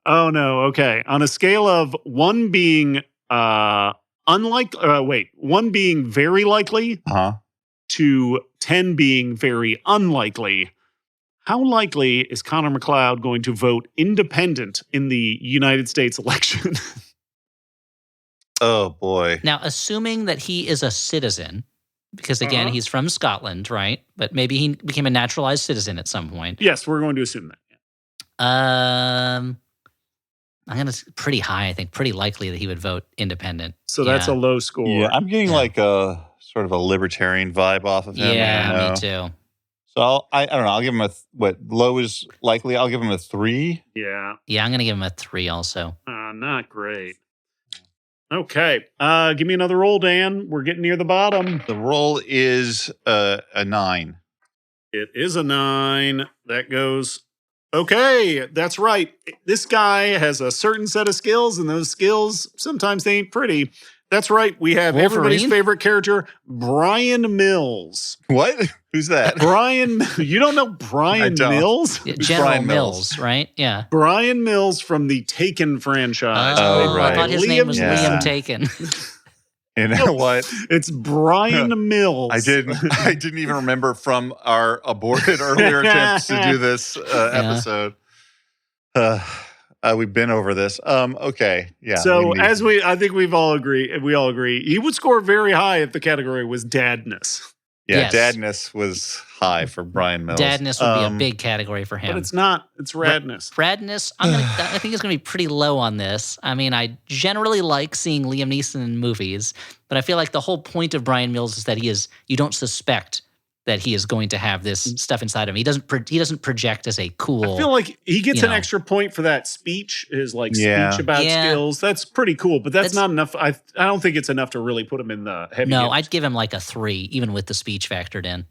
Oh no. Okay. On a scale of 1 being one being very likely to 10 being very unlikely. How likely is Connor McLeod going to vote independent in the United States election? Oh, boy. Now, assuming that he is a citizen, because, again, he's from Scotland, right? But maybe he became a naturalized citizen at some point. Yes, we're going to assume that. I'm going to pretty high, I think. Pretty likely that he would vote independent. So that's a low score. Yeah, I'm getting like a sort of a libertarian vibe off of him. Yeah, me too. So I don't know. I'll give him low is likely. I'll give him a 3. Yeah. Yeah, I'm going to give him a 3 also. Not great. Okay. Give me another roll, Dan. We're getting near the bottom. The roll is a 9. It is a 9. That goes. Okay, that's right. This guy has a certain set of skills, and those skills, sometimes they ain't pretty. That's right. We have everybody's favorite character, Brian Mills. What? Who's that? Brian. You don't know Brian Mills? Yeah, General Brian Mills, right? Yeah. Brian Mills from the Taken franchise. Oh, right. I thought his name was Liam Taken. You know what? It's Brian Mills. I didn't even remember from our aborted earlier attempts to do this episode. We've been over this. Okay. Yeah. So I think we all agree. He would score very high if the category was dadness. Yeah, yes. Dadness was high for Brian Mills. Dadness would be a big category for him. But it's not. It's radness. Radness, I think it's going to be pretty low on this. I mean, I generally like seeing Liam Neeson in movies, but I feel like the whole point of Brian Mills is that you don't suspect that he is going to have this stuff inside him. He doesn't project as a cool. I feel like he gets an extra point for that speech, his speech about skills. That's pretty cool, but that's not enough. I don't think it's enough to really put him in the heavy. No, I'd give him like a 3, even with the speech factored in.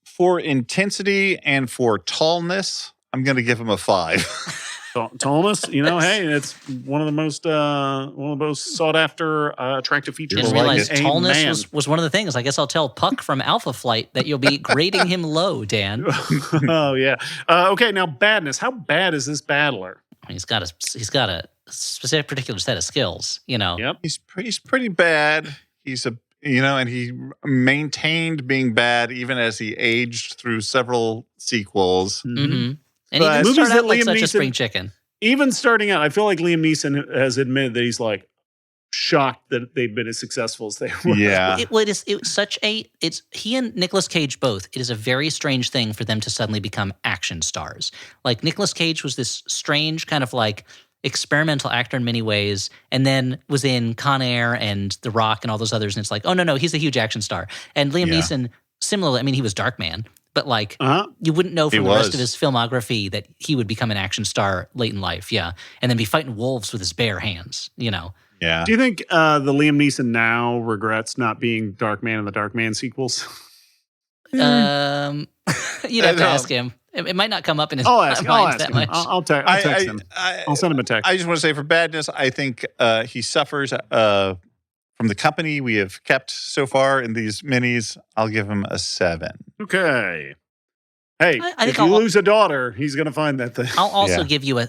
For intensity and for tallness, I'm going to give him a 5. Tallness, hey, it's one of the most sought after attractive features. Didn't realize tallness was one of the things. I guess I'll tell Puck from Alpha Flight that you'll be grading him low, Dan. Oh yeah. Okay, now badness. How bad is this battler? He's got a specific particular set of skills. Yep. He's pretty bad. He's and he maintained being bad even as he aged through several sequels. Mm-hmm. And he didn't start out like such a spring chicken. Even starting out, I feel like Liam Neeson has admitted that he's like shocked that they've been as successful as they were. Yeah. He and Nicolas Cage both. It is a very strange thing for them to suddenly become action stars. Like Nicolas Cage was this strange kind of like experimental actor in many ways, and then was in Con Air and The Rock and all those others. And it's like, oh no, he's a huge action star. And Liam Neeson, similarly, I mean, he was Darkman. But you wouldn't know from the rest of his filmography that he would become an action star late in life, and then be fighting wolves with his bare hands, Yeah. Do you think the Liam Neeson now regrets not being Darkman in the Darkman sequels? You'd have to ask him. It might not come up in his mind that much. I'll text him. I'll send him a text. I just want to say for badness, I think he suffers from the company we have kept so far in these minis, I'll give him a 7. Okay. Hey, I think if you lose a daughter, he's going to find that thing. I'll also give you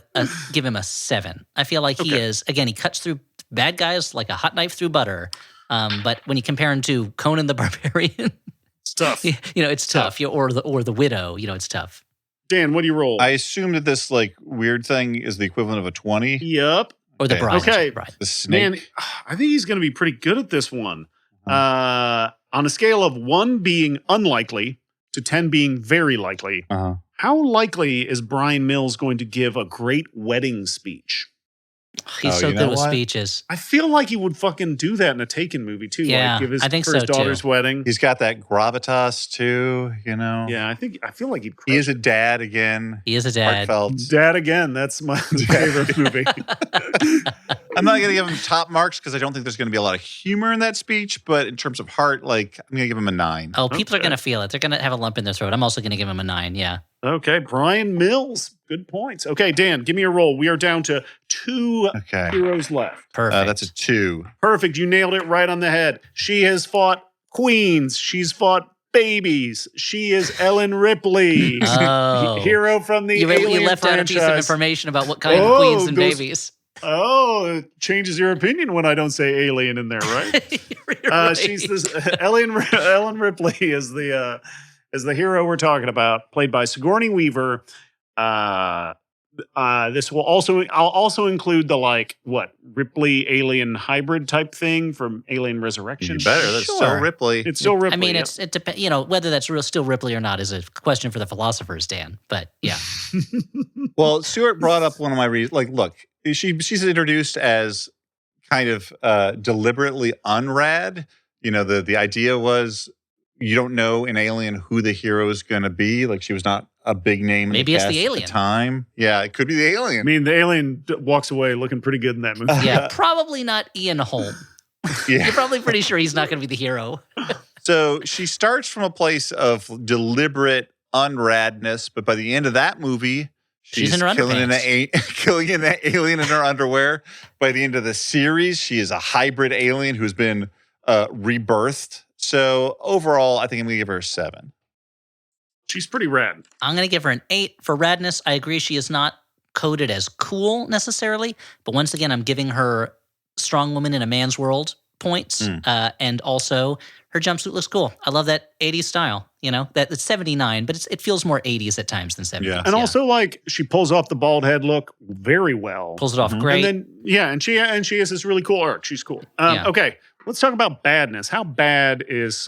give him a 7. I feel like he is, again, he cuts through bad guys like a hot knife through butter. But when you compare him to Conan the Barbarian, it's tough. It's tough. Or the Widow, it's tough. Dan, what do you roll? I assume that this like weird thing is the equivalent of a 20. Yep. Or the bride. Okay. The snake. Man, I think he's going to be pretty good at this one. On a scale of 1 being unlikely to 10 being very likely, how likely is Brian Mills going to give a great wedding speech? He's so good with speeches. I feel like he would fucking do that in a Taken movie too. Yeah, like give his, I think for his so daughter's too. wedding. He's got that gravitas too, Yeah, I feel like he is a dad again. He is a dad. Heartfelt. Dad again. That's my favorite movie. I'm not going to give him top marks because I don't think there's going to be a lot of humor in that speech. But in terms of heart, like I'm going to give him a 9. Oh, people are going to feel it. They're going to have a lump in their throat. I'm also going to give him a 9. Yeah. Okay, Brian Mills. Good points. Okay, Dan, give me a roll. We are down to 2 heroes left. Perfect. That's a 2. Perfect. You nailed it right on the head. She has fought queens. She's fought babies. She is Ellen Ripley. Hero from the Alien You left franchise. out a piece of information about what kind of queens and babies. Oh, it changes your opinion when I don't say alien in there, right? Right. She's this Ellen Ripley is the hero we're talking about, played by Sigourney Weaver. This will I'll also include the Ripley alien hybrid type thing from Alien Resurrection. You better. That's still Ripley. It's still Ripley. I mean, it depends. Whether that's still Ripley or not is a question for the philosophers, Dan. But yeah. Well, Stuart brought up one of my reasons. Like, look, she's introduced as kind of deliberately unrad. The idea was you don't know in Alien who the hero is going to be. Like, she was not a big name. Maybe it's the alien. At the time. Yeah, it could be the alien. I mean, the alien walks away looking pretty good in that movie. Yeah, probably not Ian Holm. Yeah. You're probably pretty sure he's not going to be the hero. So she starts from a place of deliberate unradness, but by the end of that movie, she's in her killing underpants. an alien in her underwear. By the end of the series, she is a hybrid alien who's been rebirthed. So overall, I think I'm going to give her a 7. She's pretty rad. I'm going to give her an 8 for radness. I agree she is not coded as cool necessarily, but once again, I'm giving her strong woman in a man's world points, and also her jumpsuit looks cool. I love that 80s style. That it's 79, but it feels more 80s at times than 70s. Yeah. And also, she pulls off the bald head look very well. Pulls it off great. And then, and she has this really cool arc. She's cool. Okay. Let's talk about badness. How bad is,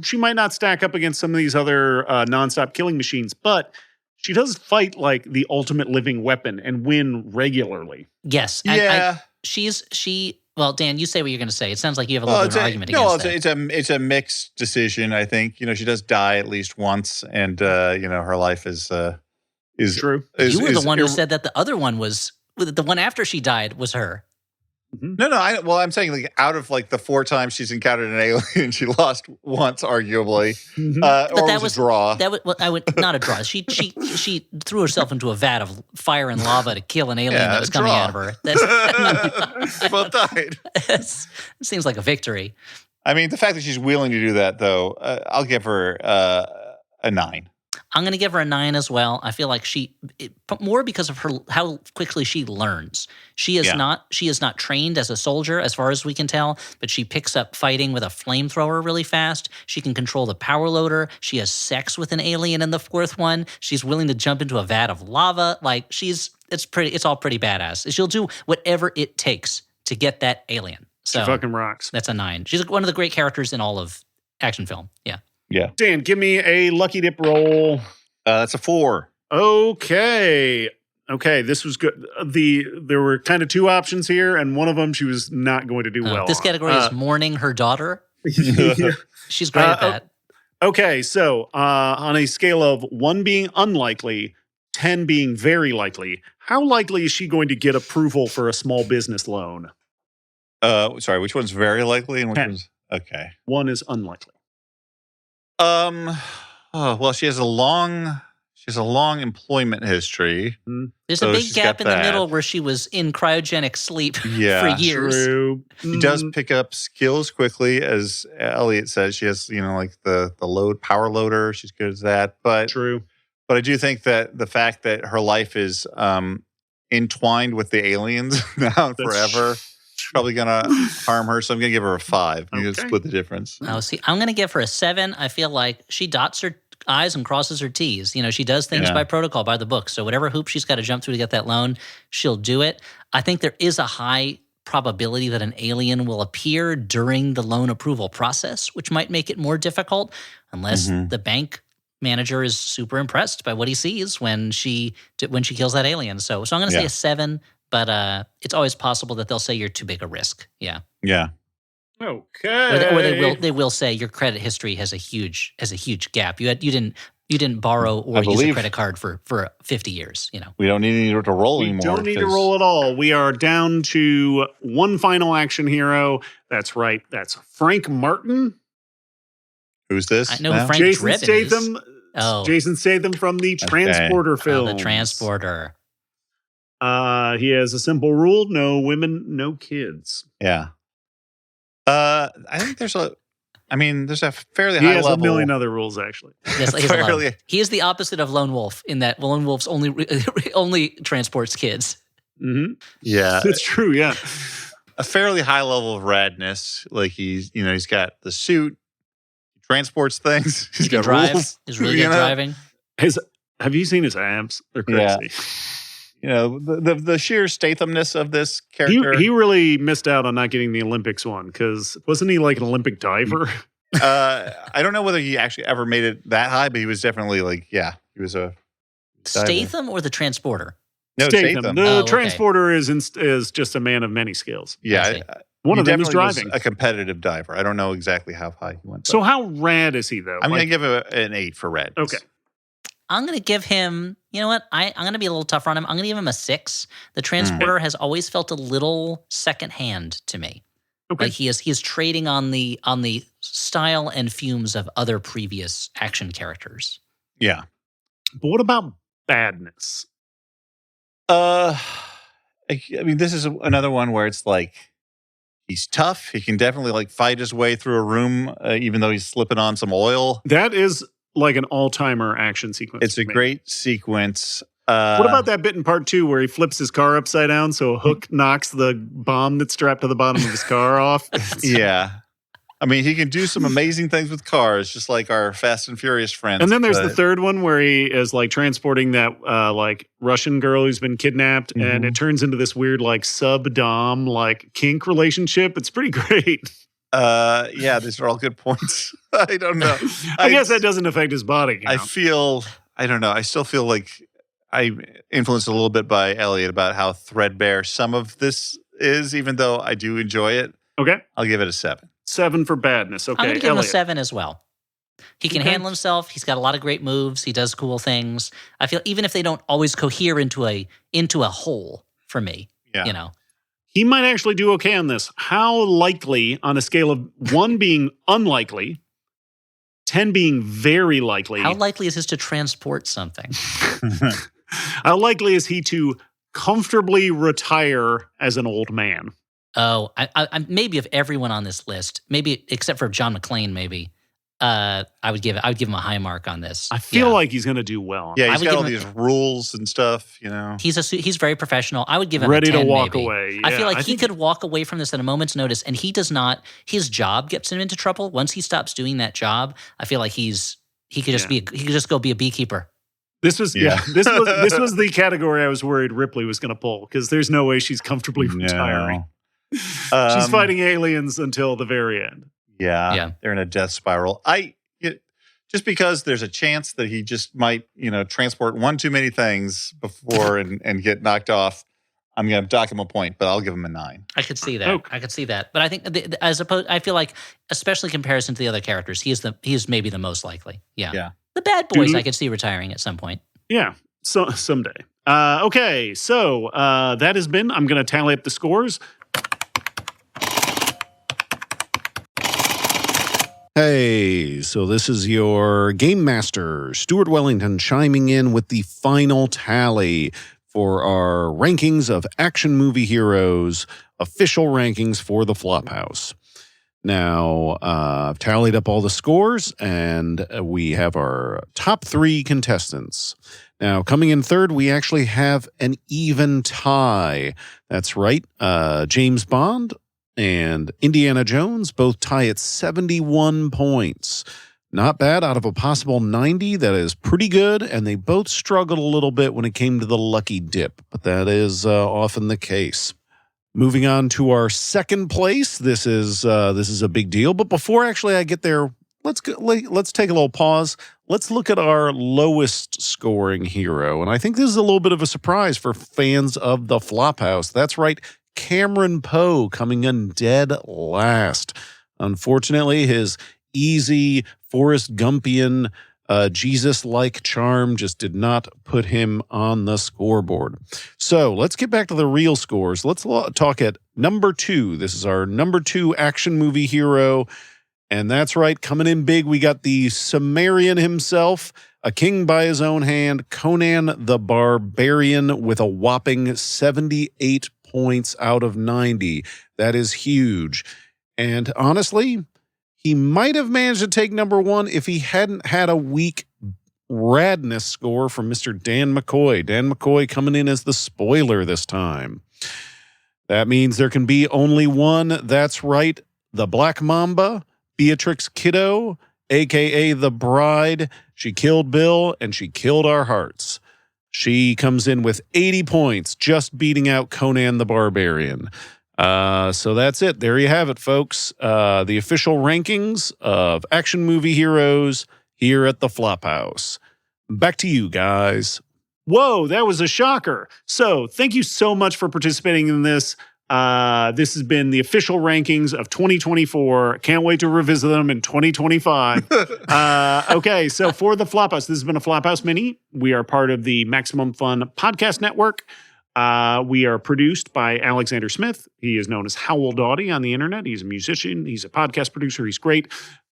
she might not stack up against some of these other nonstop killing machines, but she does fight like the ultimate living weapon and win regularly. Yes. Yeah. Well, Dan, you say what you're going to say. It sounds like you have a little bit of an argument against that. It's a mixed decision, I think. She does die at least once, and, her life is true. You were the one who said that the other one was, the one after she died was her. No. I'm saying out of the 4 times she's encountered an alien, she lost once, arguably, or that was a draw. Not a draw. She threw herself into a vat of fire and lava to kill an alien that was coming out of her. They both died. It seems like a victory. I mean, the fact that she's willing to do that, though, I'll give her a 9. I'm going to give her a 9 as well. I feel like more because of how quickly she learns. She is not trained as a soldier, as far as we can tell, but she picks up fighting with a flamethrower really fast. She can control the power loader. She has sex with an alien in the 4th one. She's willing to jump into a vat of lava. It's all pretty badass. She'll do whatever it takes to get that alien. So she fucking rocks. That's a 9. She's one of the great characters in all of action film. Yeah. Yeah. Dan, give me a lucky dip roll. That's a 4. Okay, this was good. There were kind of 2 options here, and one of them she was not going to do well. This category is mourning her daughter. She's great at that. Okay, so on a scale of 1 being unlikely, 10 being very likely, how likely is she going to get approval for a small business loan? Sorry, which one's very likely and which 10. one's okay? 1 is unlikely. Well, she has a long She has a long employment history. There's a big gap in the middle where she was in cryogenic sleep for years. True. She does pick up skills quickly, as Elliot says. She has, like the power loader. She's good at that. But true. But I do think that the fact that her life is entwined with the aliens now forever, probably gonna harm her. So I'm gonna give her a 5. I'm gonna split the difference. Oh, see, I'm gonna give her a 7. I feel like she dots her I's and crosses her T's. She does things by protocol, by the book. So whatever hoop she's got to jump through to get that loan, she'll do it. I think there is a high probability that an alien will appear during the loan approval process, which might make it more difficult unless the bank manager is super impressed by what he sees when she kills that alien. So I'm going to say a 7, but it's always possible that they'll say you're too big a risk. Yeah. Yeah. Okay. Or they will say your credit history has a huge gap. You didn't borrow or use a credit card for 50 years. We don't need to roll anymore. We don't need to roll at all. We are down to one final action hero. That's right. That's Frank Martin. Who's this? I know who Frank Jason Drebin Statham. is. Oh. Jason Statham from the Transporter film. The Transporter. He has a simple rule: no women, no kids. Yeah. I think there's a fairly high level. He has a million other rules, actually. Yes, he is the opposite of Lone Wolf in that Lone Wolf's only transports kids. Mm-hmm. Yeah. That's true, yeah. A fairly high level of radness. Like he's got the suit, he transports things. He can drive. Rules, He's really good at driving. Have you seen his abs? They're crazy. Yeah. The sheer Stathamness of this character. He really missed out on not getting the Olympics one because wasn't he like an Olympic diver? I don't know whether he actually ever made it that high, but he was definitely he was a diver. Statham or the Transporter? No, Statham. The Transporter is just a man of many skills. Yeah. One of them is driving. Was a competitive diver. I don't know exactly how high he went. So how rad is he, though? I'm going to give an 8 for rad. Okay. I'm going to give him, you know what? I'm going to be a little tougher on him. I'm going to give him a 6. The Transporter has always felt a little secondhand to me. Okay. Like he is trading on the style and fumes of other previous action characters. Yeah. But what about badness? This is another one where it's like he's tough. He can definitely fight his way through a room, even though he's slipping on some oil. That is like an all-timer action sequence. It's a great sequence. What about that bit in part 2 where he flips his car upside down so a hook knocks the bomb that's strapped to the bottom of his car off? Yeah. He can do some amazing things with cars, just like our Fast and Furious friends. And then there's the third one where he is transporting that Russian girl who's been kidnapped, and it turns into this weird sub-dom kink relationship. It's pretty great. Yeah, these are all good points. I don't know. I guess that doesn't affect his body count. I don't know. I still feel like I influenced a little bit by Elliot about how threadbare some of this is, even though I do enjoy it. Okay. I'll give it a 7. 7 for badness. Okay. I'm going to give him a 7 as well. He can handle himself. He's got a lot of great moves. He does cool things. I feel even if they don't always cohere into a whole for me, He might actually do okay on this. How likely, on a scale of 1 being unlikely, 10 being very likely. How likely is this to transport something? How likely is he to comfortably retire as an old man? Oh, I maybe of everyone on this list, maybe except for John McClane, maybe. I would give him a high mark on this. I feel like he's going to do well. Yeah, he's got all these rules and stuff, He's very professional. I would give him ready a 10, to walk maybe. away. Yeah, I feel like he could walk away from this at a moment's notice, and he does not. His job gets him into trouble. Once he stops doing that job, I feel like he could just go be a beekeeper. This was this was the category I was worried Ripley was going to pull because there's no way she's comfortably retiring. She's fighting aliens until the very end. Yeah, they're in a death spiral. Just because there's a chance that he just might, transport one too many things before and get knocked off, I'm going to dock him a point, but I'll give him a 9. I could see that. Okay. I could see that. But I think I feel like, especially in comparison to the other characters, he is maybe the most likely. Yeah. The bad boys I could see retiring at some point. Yeah. So someday. Okay. So that has been, I'm going to tally up the scores. Hey, so this is your Game Master, Stuart Wellington, chiming in with the final tally for our rankings of action movie heroes, official rankings for the Flophouse. Now, I've tallied up all the scores, and we have our top 3 contestants. Now, coming in third, we actually have an even tie. That's right, James Bond and Indiana Jones both tie at 71 points. Not bad out of a possible 90. That is pretty good, and they both struggled a little bit when it came to the lucky dip, but that is often the case. Moving on to our second place, this is a big deal. But before actually I get there, let's take a little pause. Let's look at our lowest scoring hero, and I think this is a little bit of a surprise for fans of the Flophouse. That's right, Cameron Poe coming in dead last. Unfortunately, his easy Forrest Gumpian Jesus-like charm just did not put him on the scoreboard. So let's get back to the real scores. Let's talk at number 2. This is our number 2 action movie hero. And that's right, coming in big, we got the Sumerian himself, a king by his own hand, Conan the Barbarian, with a whopping 78 points out of 90. That is huge. And honestly, he might have managed to take number 1 if he hadn't had a weak radness score from Mr. Dan McCoy. Dan McCoy coming in as the spoiler this time. That means there can be only one. That's right, the Black Mamba, Beatrix Kiddo, a.k.a. the Bride. She killed Bill, and she killed our hearts. She comes in with 80 points, just beating out Conan the Barbarian. So that's it. There you have it, folks. The official rankings of action movie heroes here at the Flophouse. Back to you, guys. Whoa, that was a shocker. So thank you so much for participating in this. This has been the official rankings of 2024. Can't wait to revisit them in 2025. Okay, so for the Flophouse, this has been a Flophouse Mini. We are part of the Maximum Fun Podcast Network. We are produced by Alexander Smith. He is known as Howell Doughty on the internet. He's a musician. He's a podcast producer. He's great.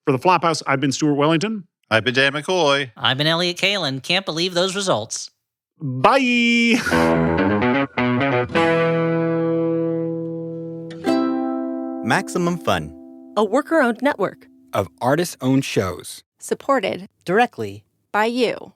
For the Flophouse, I've been Stuart Wellington. I've been Dan McCoy. I've been Elliot Kalin. Can't believe those results. Bye. Maximum Fun, A worker-owned network of artist-owned shows. supported directly by you.